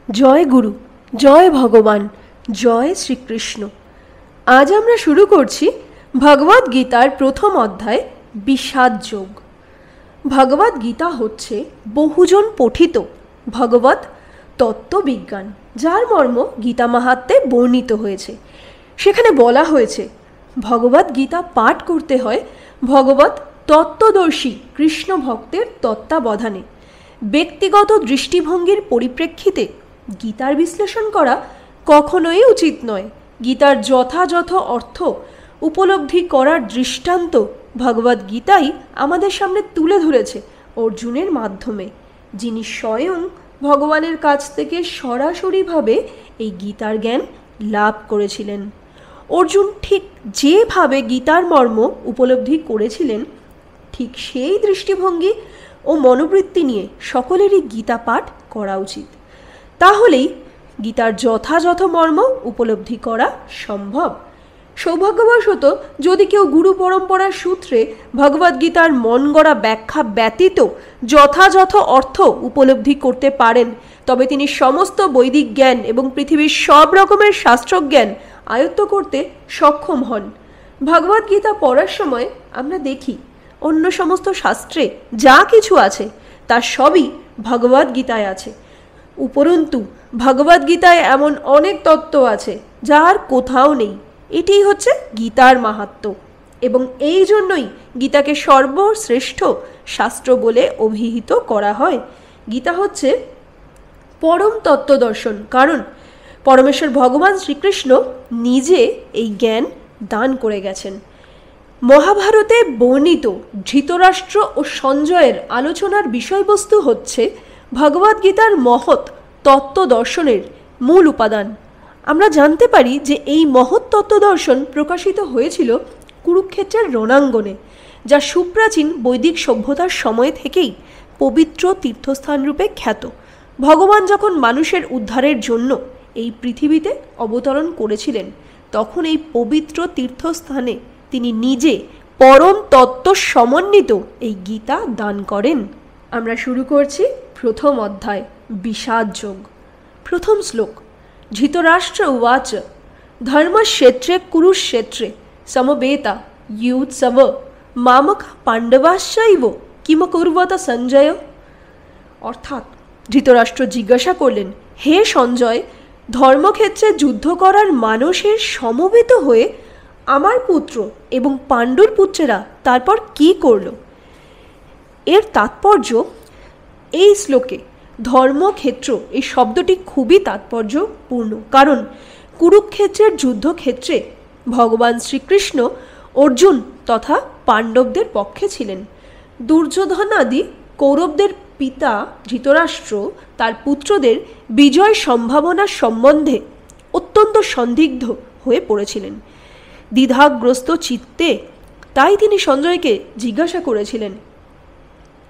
জয় গুরু, জয় ভগবান, জয় শ্রীকৃষ্ণ। আজ আমরা শুরু করছি ভগবদ গীতার প্রথম অধ্যায় বিষাদ যোগ। ভগবদ গীতা হচ্ছে বহুজন পঠিত ভগবত তত্ত্ববিজ্ঞান, যার মর্ম গীতা মাহাত্ম্যে বর্ণিত হয়েছে। সেখানে বলা হয়েছে ভগবদ গীতা পাঠ করতে হয় ভগবত তত্ত্বদর্শী কৃষ্ণ ভক্তের তত্ত্বাবধানে। ব্যক্তিগত দৃষ্টিভঙ্গির পরিপ্রেক্ষিতে গীতার বিশ্লেষণ করা কখনোই উচিত নয়। গীতার যথাযথ অর্থ উপলব্ধি করার দৃষ্টান্ত ভগবদ গীতাই আমাদের সামনে তুলে ধরেছে অর্জুনের মাধ্যমে, যিনি স্বয়ং ভগবানের কাছ থেকে সরাসরিভাবে এই গীতার জ্ঞান লাভ করেছিলেন। অর্জুন ঠিক যেভাবে গীতার মর্ম উপলব্ধি করেছিলেন, ঠিক সেই দৃষ্টিভঙ্গি ও মনোবৃত্তি নিয়ে সকলেরই গীতা পাঠ করা উচিত। তাহলেই গীতার যথাযথ মর্ম উপলব্ধি করা সম্ভব। সৌভাগ্যবশত যদি কেউ গুরু পরম্পরার সূত্রে ভগবদ্গীতার মন গড়া ব্যাখ্যা ব্যতীত যথাযথ অর্থ উপলব্ধি করতে পারেন, তবে তিনি সমস্ত বৈদিক জ্ঞান এবং পৃথিবীর সব রকমের শাস্ত্রজ্ঞান আয়ত্ত করতে সক্ষম হন। ভগবদ্গীতা পড়ার সময় আমরা দেখি অন্য সমস্ত শাস্ত্রে যা কিছু আছে তা সবই ভগবদ্গীতায় আছে। উপরন্তু ভগবদ্গীতায় এমন অনেক তত্ত্ব আছে যা আর কোথাও নেই। এটিই হচ্ছে গীতার মাহাত্ম্য, এবং এই জন্যই গীতাকে সর্বশ্রেষ্ঠ শাস্ত্র বলে অভিহিত করা হয়। গীতা হচ্ছে পরম তত্ত্বদর্শন, কারণ পরমেশ্বর ভগবান শ্রীকৃষ্ণ নিজে এই জ্ঞান দান করে গেছেন। মহাভারতে বর্ণিত ধৃতরাষ্ট্র ও সঞ্জয়ের আলোচনার বিষয়বস্তু হচ্ছে ভগবদ্গীতার মহৎ তত্ত্বদর্শনের মূল উপাদান। আমরা জানতে পারি যে এই মহৎ তত্ত্বদর্শন প্রকাশিত হয়েছিল কুরুক্ষেত্রের রণাঙ্গনে, যা সুপ্রাচীন বৈদিক সভ্যতার সময় থেকেই পবিত্র তীর্থস্থানরূপে খ্যাত। ভগবান যখন মানুষের উদ্ধারের জন্য এই পৃথিবীতে অবতরণ করেছিলেন, তখন এই পবিত্র তীর্থস্থানে তিনি নিজে পরম তত্ত্ব সমন্বিত এই গীতা দান করেন। আমরা শুরু করছি প্রথম অধ্যায় বিষাদ যোগ। প্রথম শ্লোক। ধৃতরাষ্ট্র উবাচ ধর্মক্ষেত্রে কুরুক্ষেত্রে সমবেতা ইয়ুৎসব মামক পাণ্ডবাশ্চৈব কিমকুর্বত সঞ্জয়। অর্থাৎ ধৃতরাষ্ট্র জিজ্ঞাসা করলেন, হে সঞ্জয়, ধর্মক্ষেত্রে যুদ্ধ করার মানুষের সমবেত হয়ে আমার পুত্র এবং পাণ্ডুর পুত্রেরা তারপর কি করল? এর তাৎপর্য এই শ্লোকে ধর্মক্ষেত্র এই শব্দটি খুবই তাৎপর্যপূর্ণ, কারণ কুরুক্ষেত্রের যুদ্ধক্ষেত্রে ভগবান শ্রীকৃষ্ণ অর্জুন তথা পাণ্ডবদের পক্ষে ছিলেন। দুর্যোধন আদি কৌরবদের পিতা ধৃতরাষ্ট্র তার পুত্রদের বিজয় সম্ভাবনার সম্বন্ধে অত্যন্ত সন্দিগ্ধ হয়ে পড়েছিলেন। দ্বিধাগ্রস্ত চিত্তে তাই তিনি সঞ্জয়কে জিজ্ঞাসা করেছিলেন,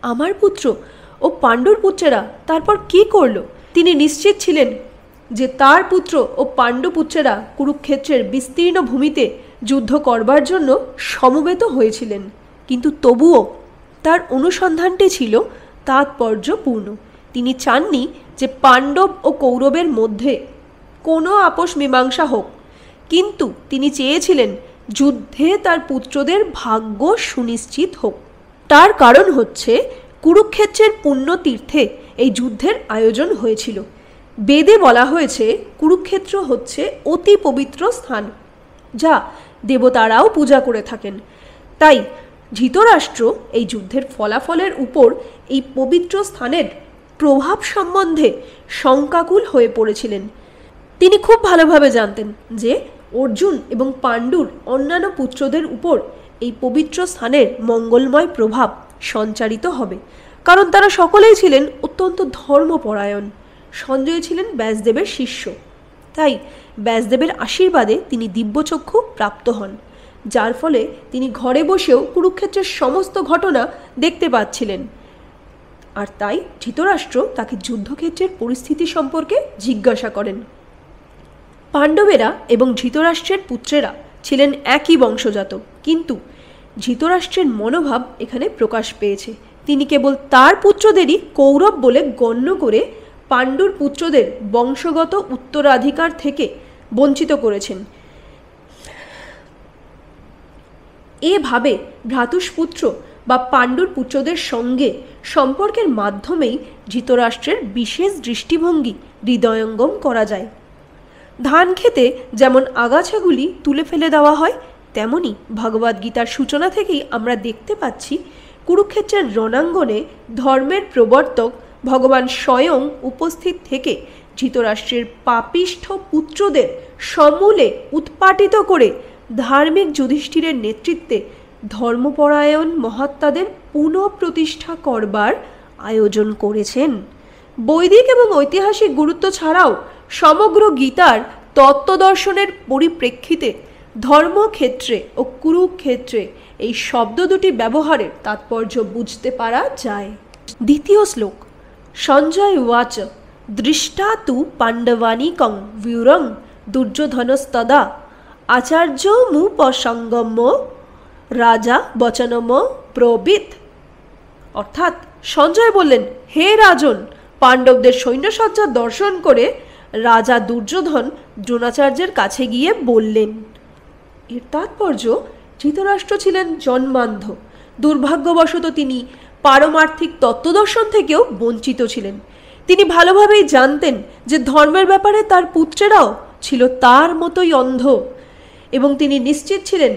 আমার পুত্র ও পাণ্ডুর পুত্রেরা তারপর কি করল? তিনি নিশ্চিত ছিলেন যে তার পুত্র ও পাণ্ডু পুত্রেরা কুরুক্ষেত্রের বিস্তীর্ণ ভূমিতে যুদ্ধ করবার জন্য সমবেত হয়েছিলেন, কিন্তু তবুও তার অনুসন্ধানটি ছিল তাৎপর্যপূর্ণ। তিনি চাননি যে পাণ্ডব ও কৌরবের মধ্যে কোনো আপোষ মীমাংসা হোক, কিন্তু তিনি চেয়েছিলেন যুদ্ধে তার পুত্রদের ভাগ্য সুনিশ্চিত হোক। তার কারণ হচ্ছে কুরুক্ষেত্রের পুণ্যতীর্থে এই যুদ্ধের আয়োজন হয়েছিল। বেদে বলা হয়েছে কুরুক্ষেত্র হচ্ছে অতি পবিত্র স্থান, যা দেবতারাও পূজা করে থাকেন। তাই ধৃতরাষ্ট্র এই যুদ্ধের ফলাফলের উপর এই পবিত্র স্থানের প্রভাব সম্বন্ধে শঙ্কাকুল হয়ে পড়েছিলেন। তিনি খুব ভালোভাবে জানতেন যে অর্জুন এবং পাণ্ডুর অন্যান্য পুত্রদের উপর এই পবিত্র স্থানের মঙ্গলময় প্রভাব সঞ্চারিত হবে, কারণ তারা সকলেই ছিলেন অত্যন্ত ধর্মপরায়ণ। সঞ্জয় ছিলেন ব্যাসদেবের শিষ্য, তাই ব্যাসদেবের আশীর্বাদে তিনি দিব্যচক্ষু প্রাপ্ত হন, যার ফলে তিনি ঘরে বসেও কুরুক্ষেত্রের সমস্ত ঘটনা দেখতে পাচ্ছিলেন। আর তাই ধৃতরাষ্ট্র তাকে যুদ্ধক্ষেত্রের পরিস্থিতি সম্পর্কে জিজ্ঞাসা করেন। পাণ্ডবেরা এবং ধৃতরাষ্ট্রের পুত্রেরা ছিলেন একই বংশজাত, কিন্তু ধৃতরাষ্ট্রের মনোভাব এখানে প্রকাশ পেয়েছে। তিনি কেবল তার পুত্রদেরই কৌরব বলে গণ্য করে পাণ্ডুর পুত্রদের বংশগত উত্তরাধিকার থেকে বঞ্চিত করেছেন। এভাবে ভ্রাতুষ্পুত্র বা পাণ্ডুর পুত্রদের সঙ্গে সম্পর্কের মাধ্যমেই ধৃতরাষ্ট্রের বিশেষ দৃষ্টিভঙ্গি হৃদয়ঙ্গম করা যায়। ধান খেতে যেমন আগাছাগুলি তুলে ফেলে দেওয়া হয়, তেমনি ভগবদ্গীতার সূচনা থেকেই আমরা দেখতে পাচ্ছি কুরুক্ষেত্রের রণাঙ্গনে ধর্মের প্রবর্তক ভগবান স্বয়ং উপস্থিত থেকে ধৃতরাষ্ট্রের পাপিষ্ঠ পুত্রদের সমূলে উৎপাটিত করে ধার্মিক যুধিষ্ঠিরের নেতৃত্বে ধর্মপরায়ণ মহাত্মাদের পুনঃপ্রতিষ্ঠা করবার আয়োজন করেছেন। বৈদিক এবং ঐতিহাসিক গুরুত্ব ছাড়াও সমগ্র গীতার তত্ত্বদর্শনের পরিপ্রেক্ষিতে ধর্মক্ষেত্রে ও কুরুক্ষেত্রে এই শব্দ দুটি ব্যবহারের তাৎপর্য বুঝতে পারা যায়। দ্বিতীয় শ্লোক। সঞ্জয় উবাচ দৃষ্টা তু পাণ্ডবানিকং ব্যুরং দুর্যোধনস্তদা আচার্যমুপসঙ্গম্য রাজা বচনম প্রবীত। অর্থাৎ সঞ্জয় বললেন, হে রাজন, পাণ্ডবদের সৈন্যসজ্জা দর্শন করে রাজা দুর্যোধন দ্রোণাচার্যের কাছে গিয়ে বললেন। এর তাৎপর্য, ধৃতরাষ্ট্র ছিলেন জন্মান্ধ। দুর্ভাগ্যবশত তিনি পারমার্থিক তত্ত্বদর্শন থেকেও বঞ্চিত ছিলেন। তিনি ভালোভাবেই জানতেন যে ধর্মের ব্যাপারে তার পুত্রেরাও ছিল তার মতোই অন্ধ, এবং তিনি নিশ্চিত ছিলেন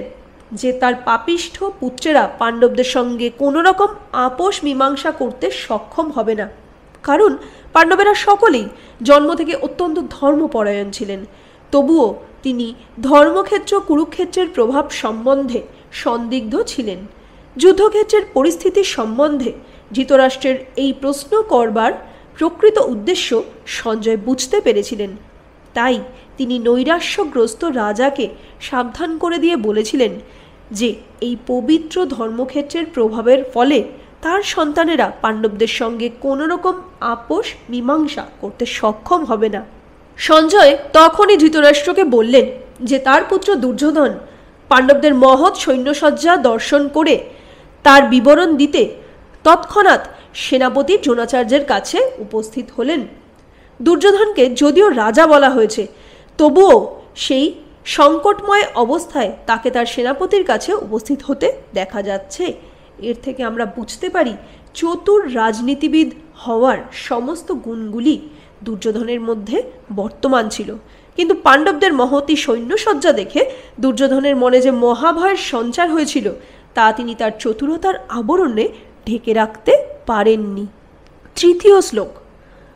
যে তার পাপিষ্ঠ পুত্রেরা পাণ্ডবদের সঙ্গে কোনো রকম আপোষ মীমাংসা করতে সক্ষম হবে না, কারণ পাণ্ডবেরা সকলেই জন্ম থেকে অত্যন্ত ধর্মপরায়ণ ছিলেন। তবুও তিনি ধর্মক্ষেত্র কুরুক্ষেত্রের প্রভাব সম্বন্ধে সন্দিগ্ধ ছিলেন। যুদ্ধক্ষেত্রের পরিস্থিতি সম্বন্ধে ধৃতরাষ্ট্রের এই প্রশ্ন করবার প্রকৃত উদ্দেশ্য সঞ্জয় বুঝতে পেরেছিলেন। তাই তিনি নৈরাশ্যগ্রস্ত রাজাকে সাবধান করে দিয়ে বলেছিলেন যে এই পবিত্র ধর্মক্ষেত্রের প্রভাবের ফলে তার সন্তানেরা পাণ্ডবদের সঙ্গে কোনো রকম আপোষ মীমাংসা করতে সক্ষম হবে না। সঞ্জয় তখনই ধৃতরাষ্ট্রকে বললেন যে তার পুত্র দুর্যোধন পাণ্ডবদের মহৎ সৈন্যসজ্জা দর্শন করে তার বিবরণ দিতে তৎক্ষণাৎ সেনাপতি দ্রোণাচার্যের কাছে উপস্থিত হলেন। দুর্যোধনকে যদিও রাজা বলা হয়েছে, তবুও সেই সংকটময় অবস্থায় তাকে তার সেনাপতির কাছে উপস্থিত হতে দেখা যাচ্ছে। এর থেকে আমরা বুঝতে পারি চতুর রাজনীতিবিদ হওয়ার সমস্ত গুণগুলি দুর্যোধনের মধ্যে বর্তমান ছিল। কিন্তু পাণ্ডবদের মহতী সৈন্যসজ্জা দেখে দুর্যোধনের মনে যে মহাভয়ের সঞ্চার হয়েছিল তা তিনি তার চতুরতার আবরণে ঢেকে রাখতে পারেননি। তৃতীয় শ্লোক।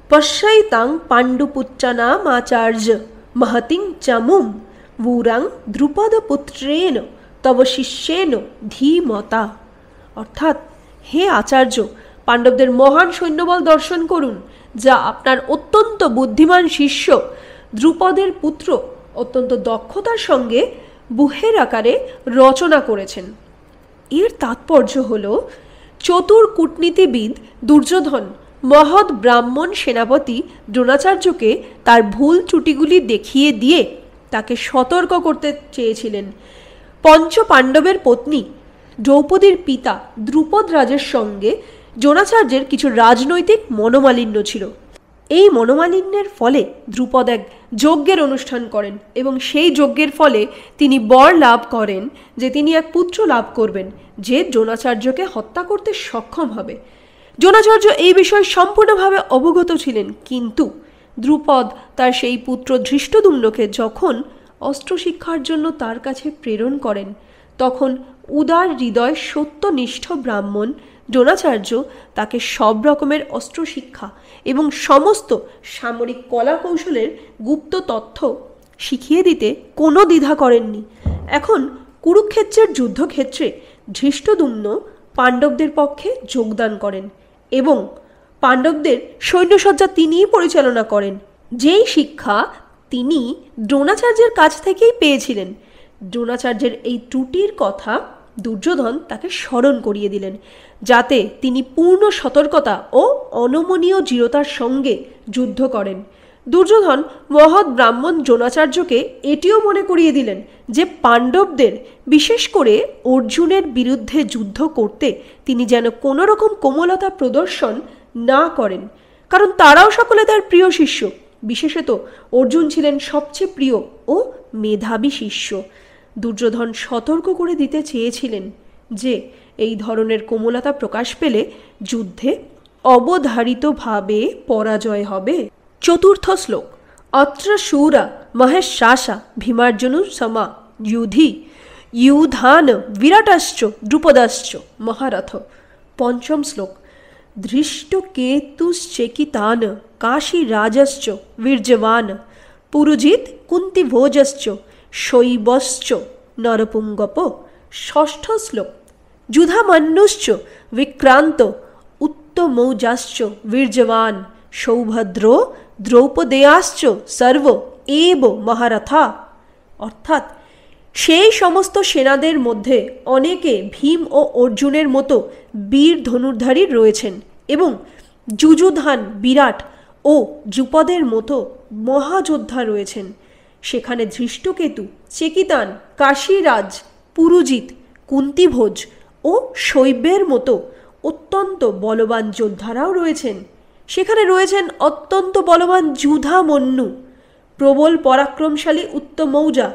পশ্যৈতাং পাণ্ডুপুত্রানাম আচার্য মহতিং চামুম বুরাং দ্রুপদপুত্রেণ তব শিষ্যেন ধীমতা। অর্থাৎ, হে আচার্য, পাণ্ডবদের মহান সৈন্যবল দর্শন করুন, যা আপনার অত্যন্ত বুদ্ধিমান শিষ্য দ্রুপদের পুত্র অত্যন্ত দক্ষতার সঙ্গে বুহের আকারে রচনা করেছেন। এর তাৎপর্য হল, চতুর কূটনীতিবিদ দুর্যোধন মহৎ ব্রাহ্মণ সেনাপতি দ্রোণাচার্যকে তার ভুল ত্রুটিগুলি দেখিয়ে দিয়ে তাকে সতর্ক করতে চেয়েছিলেন। পঞ্চ পাণ্ডবের পত্নী দ্রৌপদীর পিতা দ্রুপদ রাজের সঙ্গে দ্রোণাচার্যের কিছু রাজনৈতিক মনোমালিন্য ছিল। এই মনোমালিন্যের ফলে দ্রুপদ এক যজ্ঞের অনুষ্ঠান করেন এবং সেই যজ্ঞের ফলে তিনি বর লাভ করেন যে তিনি এক পুত্র লাভ করবেন, যে দ্রোণাচার্যকে হত্যা করতে সক্ষম হবে। দ্রোণাচার্য এই বিষয়ে সম্পূর্ণভাবে অবগত ছিলেন, কিন্তু দ্রুপদ তার সেই পুত্র ধৃষ্টদ্যুম্নকে যখন অস্ত্রশিক্ষার জন্য তার কাছে প্রেরণ করেন, তখন উদার হৃদয় সত্যনিষ্ঠ ব্রাহ্মণ দ্রোণাচার্য তাকে সব রকমের অস্ত্রশিক্ষা এবং সমস্ত সামরিক কলা কৌশলের গুপ্ত তথ্য শিখিয়ে দিতে কোনো দ্বিধা করেননি। এখন কুরুক্ষেত্রের যুদ্ধক্ষেত্রে ধৃষ্টদ্যুম্ন পাণ্ডবদের পক্ষে যোগদান করেন এবং পাণ্ডবদের সৈন্যসজ্জা তিনিই পরিচালনা করেন, যেই শিক্ষা তিনি দ্রোণাচার্যের কাছ থেকেই পেয়েছিলেন। দ্রোণাচার্যের এই ত্রুটির কথা দুর্যোধন তাকে স্মরণ করিয়ে দিলেন, যাতে তিনি পূর্ণ সতর্কতা ও অনমনীয় দৃঢ়তার সঙ্গে যুদ্ধ করেন। দুর্যোধন মহৎ ব্রাহ্মণ দ্রোণাচার্যকে এটিও মনে করিয়ে দিলেন যে পাণ্ডবদের, বিশেষ করে অর্জুনের বিরুদ্ধে যুদ্ধ করতে তিনি যেন কোনো রকম কোমলতা প্রদর্শন না করেন, কারণ তারাও সকলে তার প্রিয় শিষ্য। বিশেষত অর্জুন ছিলেন সবচেয়ে প্রিয় ও মেধাবী শিষ্য। দুর্যোধন সতর্ক করে দিতে চেয়েছিলেন যে এই ধরনের কোমলতা প্রকাশ পেলে যুদ্ধে অবধারিতভাবে পরাজয় হবে। চতুর্থ শ্লোক। অত্র শূরা মহেশ্বাসা ভীমার্জুন সমা যুধি ইউধান বিরাটশ্চ দ্রুপদশ্চ মহারথ। পঞ্চম শ্লোক। ধৃষ্টকেতুশ্চেকিতান কাশীরাজশ্চ বীর্যবান পুরুজিৎ কুন্তিভোজশ্চ শৈবশ্চ নরপুঙ্গপ। ষষ্ঠ শ্লোক। যুধামন্যুশ্চ বিক্রান্ত উত্তমৌজাশ্চ বীর্যবান সৌভদ্র দ্রৌপদেয়াশ্চ সর্ব এব মহারথা। অর্থাৎ সেই সমস্ত সেনাদের মধ্যে অনেকে ভীম ও অর্জুনের মতো বীর ধনুর্ধারী রয়েছেন এবং যুযুধান বিরাট ও দ্রুপদের মতো মহাযোদ্ধা রয়েছেন। সেখানে ধৃষ্টকেতু, চেকিতান, কাশীরাজ, পুরুজিৎ, কুন্তিভোজ ও শৈব্যের মতো অত্যন্ত বলবান যোদ্ধারাও রয়েছেন। সেখানে রয়েছেন অত্যন্ত বলবান যুধামন্যু, প্রবল পরাক্রমশালী উত্তমৌজা,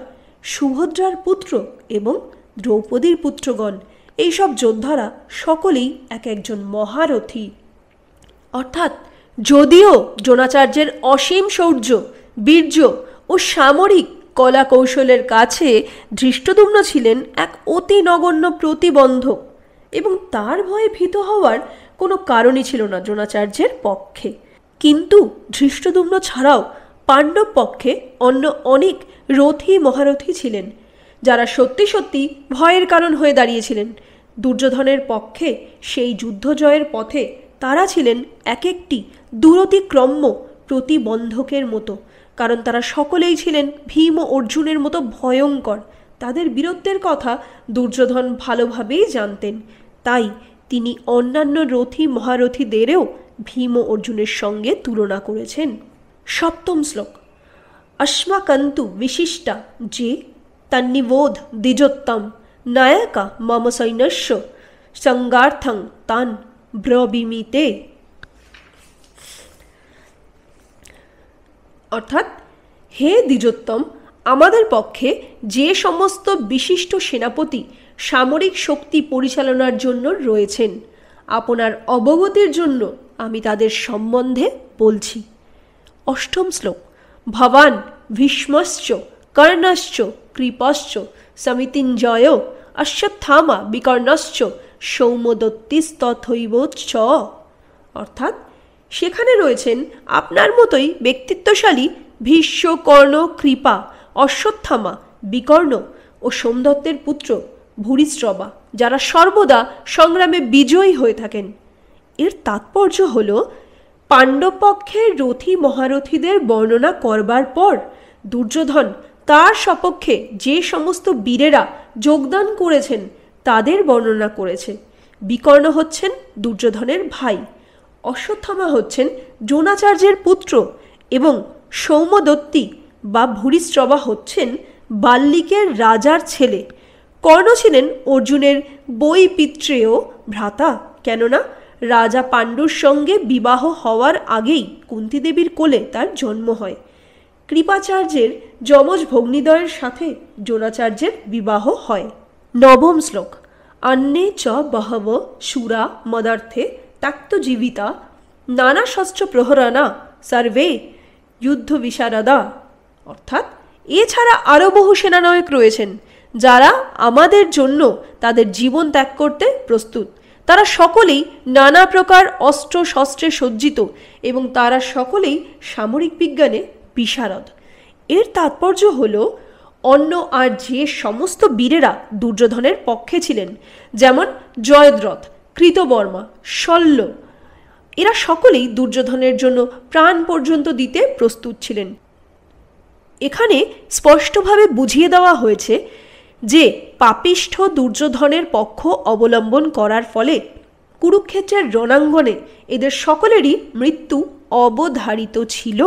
সুভদ্রার পুত্র এবং দ্রৌপদীর পুত্রগণ। এইসব যোদ্ধারা সকলেই এক একজন মহারথী। অর্থাৎ যদিও দ্রোণাচার্যের অসীম শৌর্য, বীর্য ও সামরিক কলা কৌশলের কাছে ধৃষ্টদ্যুম্ন ছিলেন এক অতি নগণ্য প্রতিবন্ধক এবং তার ভয়ে ভীত হওয়ার কোনো কারণই ছিল না দ্রোণাচার্যের পক্ষে, কিন্তু ধৃষ্টদ্যুম্ন ছাড়াও পাণ্ডব পক্ষে অন্য অনেক রথী মহারথী ছিলেন যারা সত্যি সত্যি ভয়ের কারণ হয়ে দাঁড়িয়েছিলেন। দুর্যোধনের পক্ষে সেই যুদ্ধ জয়ের পথে তারা ছিলেন এক একটি দূরতিক্রম্য প্রতিবন্ধকের মতো, কারণ তারা সকলেই ছিলেন ভীম ও অর্জুনের মতো ভয়ঙ্কর। তাদের বীরত্বের কথা দুর্যোধন ভালোভাবেই জানতেন, তাই তিনি অন্যান্য রথী মহারথীদেরও ভীম ও অর্জুনের সঙ্গে তুলনা করেছেন। সপ্তম শ্লোক। অস্মাকন্তু বিশিষ্টা যে তন্নিবোধ দ্বিজোত্তম নায়কা মম সৈন্যস্য সঙ্গার্থং তান ব্রবীমিতে। অর্থাৎ হে দ্বিজোত্তম, আমাদের পক্ষে যে সমস্ত বিশিষ্ট সেনাপতি সামরিক শক্তি পরিচালনার জন্য রয়েছেন, আপনার অবগতির জন্য আমি তাদের সম্বন্ধে বলছি। অষ্টম শ্লোক। ভবান ভীষ্মশ্চ কর্ণশ্চ কৃপশ্চ সমিতিঞ্জয় অশ্বত্থামা বিকর্ণশ্চ সৌমদত্তিস্তথৈবচ্চ। অর্থাৎ সেখানে রয়েছেন আপনার মতোই ব্যক্তিত্বশালী ভীষ্ম, কর্ণ, কৃপা, অশ্বত্থামা, বিকর্ণ ও সোমদত্তের পুত্র ভূরিশ্রবা, যারা সর্বদা সংগ্রামে বিজয়ী হয়ে থাকেন। এর তাৎপর্য হল পাণ্ডবপক্ষের রথী মহারথীদের বর্ণনা করবার পর দুর্যোধন তার সপক্ষে যে সমস্ত বীরেরা যোগদান করেছেন তাদের বর্ণনা করেছে। বিকর্ণ হচ্ছেন দুর্যোধনের ভাই, অশ্বত্থামা হচ্ছেন দ্রোণাচার্যের পুত্র এবং সৌমদত্তি বা ভূরিশ্রবা হচ্ছেন বাল্লিকের রাজার ছেলে। কর্ণ ছিলেন অর্জুনের বৈপিত্রেয় ভ্রাতা, কেননা রাজা পাণ্ডুর সঙ্গে বিবাহ হওয়ার আগেই কুন্তিদেবীর কোলে তার জন্ম হয়। কৃপাচার্যের যমজ ভগ্নিদ্বয়ের সাথে দ্রোণাচার্যের বিবাহ হয়। নবম শ্লোক। অন্যে চ বহব শূরা মদার্থে তাক্তজীবিতা নানা শস্ত্র প্রহরণা সর্বে যুদ্ধ বিশারদা। অর্থাৎ এছাড়া আরও বহু সেনানায়ক রয়েছেন যারা আমাদের জন্য তাদের জীবন ত্যাগ করতে প্রস্তুত। তারা সকলেই নানা প্রকার অস্ত্র শস্ত্রে সজ্জিত এবং তারা সকলেই সামরিক বিজ্ঞানে বিশারদ। এর তাৎপর্য হল অন্য আর যে সমস্ত বীরেরা দুর্যোধনের পক্ষে ছিলেন, যেমন জয়দ্রথ, কৃতবর্মা, শল্য, এরা সকলেই দুর্যোধনের জন্য প্রাণ পর্যন্ত দিতে প্রস্তুত ছিলেন। এখানে স্পষ্টভাবে বুঝিয়ে দেওয়া হয়েছে যে পাপিষ্ঠ দুর্যোধনের পক্ষ অবলম্বন করার ফলে কুরুক্ষেত্রের রণাঙ্গনে এদের সকলেরই মৃত্যু অবধারিত ছিল।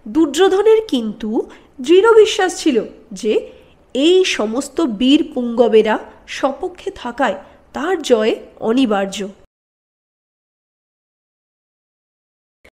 দুর্যোধনের কিন্তু দৃঢ় বিশ্বাস ছিল যে এই সমস্ত বীর পুঙ্গবেরা সপক্ষে থাকায় তার জয় অনিবার্য।